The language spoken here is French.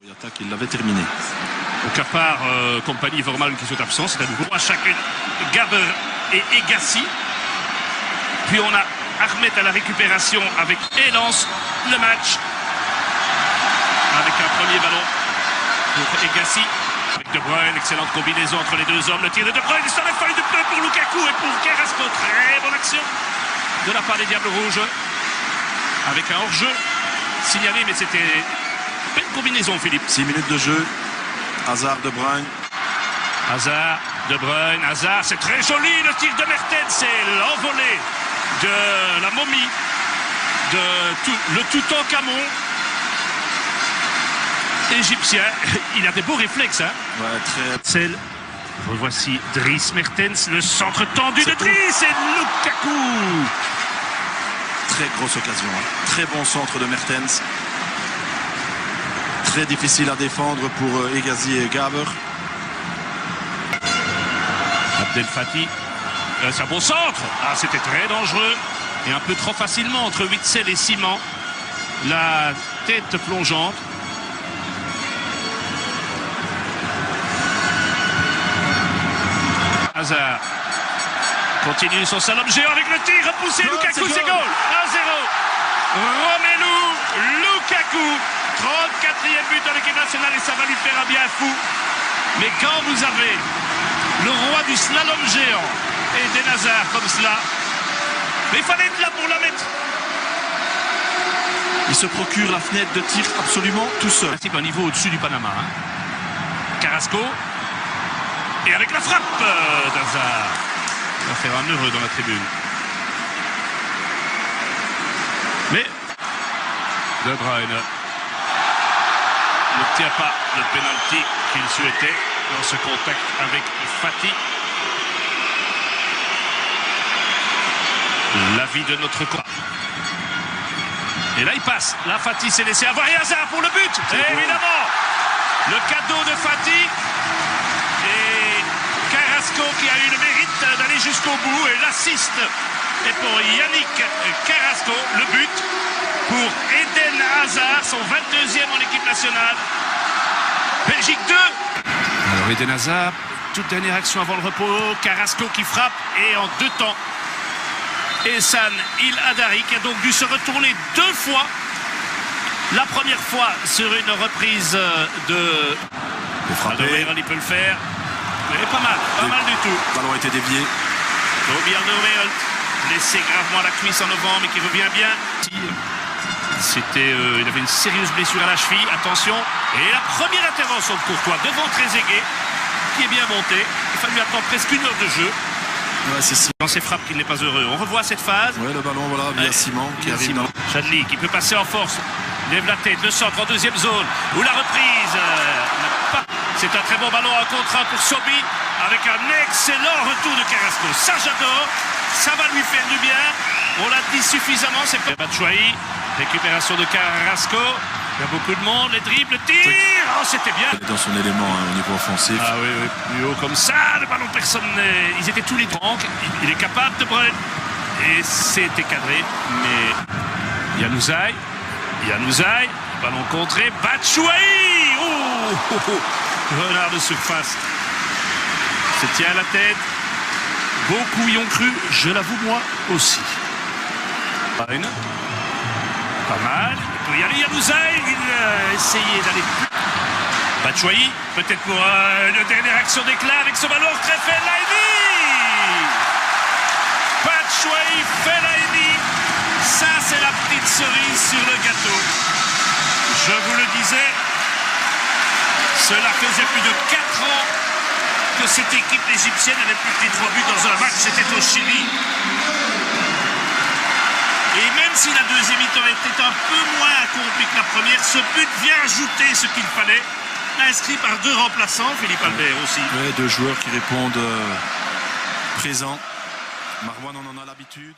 L'attaque, il l'avait terminé. Donc à part Compagnie Vormal qui sont absents, c'est à nouveau à chacune Gaber et Egassi. Puis on a Ahmed à la récupération avec Elance, le match. Avec un premier ballon pour Egassi. Avec De Bruyne, excellente combinaison entre les deux hommes. Le tir de De Bruyne, ça aurait fallu de peu pour Lukaku et pour Carrasco. Très bonne action de la part des Diables Rouges. Avec un hors-jeu signalé, mais c'était belle combinaison, Philippe. 6 minutes de jeu. Hazard, De Bruyne. Hazard, De Bruyne, Hazard, c'est très joli le tir de Mertens, c'est l'envolée de la momie de le Toutankhamon égyptien. Il a des beaux réflexes, hein. Ouais, très. Revoici Dries Mertens, le centre tendu de Dries et Lukaku. Très grosse occasion, hein. Très bon centre de Mertens. Très difficile à défendre pour Egassi et Gaber. Abdel Fati, c'est un bon centre. Ah, c'était très dangereux et un peu trop facilement entre Witsel et Simon. La tête plongeante. Hazard continue son slalom géant avec le tir repoussé. Lukaku, c'est goal. 1-0. Romelu Lukaku, 34e but dans l'équipe nationale et ça va lui faire un bien fou. Mais quand vous avez le roi du slalom géant et Eden Hazard comme cela, mais il fallait être là pour la mettre. Il se procure la fenêtre de tir absolument tout seul. Un niveau au-dessus du Panama. Hein. Carrasco. Et avec la frappe d'Hazard. Il va faire un heureux dans la tribune. Mais De Bruyne n'obtient pas le pénalty qu'il souhaitait dans ce contact avec Fati. L'avis de notre coach. Et là il passe. Là Fati s'est laissé avoir et Hazard pour le but. Et évidemment, le cadeau de Fati. Et Carrasco qui a eu le mérite d'aller jusqu'au bout. Et l'assist est pour Yannick Carrasco. Le but pour Eden Hazard, son 22e en équipe nationale. Belgique 2. Alors Eden Hazard, toute dernière action avant le repos. Carrasco qui frappe et en 2 temps. Ehsan Il Hadari qui a donc dû se retourner 2 fois. La première fois sur une reprise de frapper. Il peut le faire. Mais pas mal du tout. Le ballon a été dévié. Toby Alderweireld, blessé gravement à la cuisse en novembre mais qui revient bien. Il avait une sérieuse blessure à la cheville, attention. Et la première intervention de Courtois devant Trezeguet, qui est bien monté. Il fallu attendre presque 1 heure de jeu. Ouais, c'est dans ses frappes qu'il n'est pas heureux. On revoit cette phase. Ouais, le ballon, voilà, via Simon qui arrive dans... Chadli qui peut passer en force. Lève la tête, le centre en 2e zone. Ou la reprise. C'est un très bon ballon en contre-1 pour Sobi. Avec un excellent retour de Carrasco. Ça, j'adore. Ça va lui faire du bien. On l'a dit suffisamment. C'est pas Batshuayi. Récupération de Carrasco. Il y a beaucoup de monde. Les dribbles, le tir. Oh, c'était bien. Dans son élément au niveau offensif. Ah oui, plus haut comme ça. Le ballon, personne. Ils étaient tous les trois. Il est capable de Bruyne. Et c'était cadré. Mais Januzaj. Ballon contré. Batshuayi. Renard de surface. Se tient à la tête. Beaucoup y ont cru. Je l'avoue, moi aussi. Bruyne. Pas mal. Il peut y aller Januzaj. Il a essayé d'aller plus. Batshuayi, peut-être pour une dernière action d'éclat avec ce ballon très Fellaini. Batshuayi, Fellaini. Ça, c'est la petite cerise sur le gâteau. Je vous le disais, cela faisait plus de 4 ans que cette équipe égyptienne avait plus pris 3 buts dans un match. C'était au Chili. Et même si la deuxième mi-temps était un peu moins accomplie que la première, ce but vient ajouter ce qu'il fallait. Inscrit par 2 remplaçants, Philippe Albert aussi. Ouais, 2 joueurs qui répondent présents. Marouane, on en a l'habitude.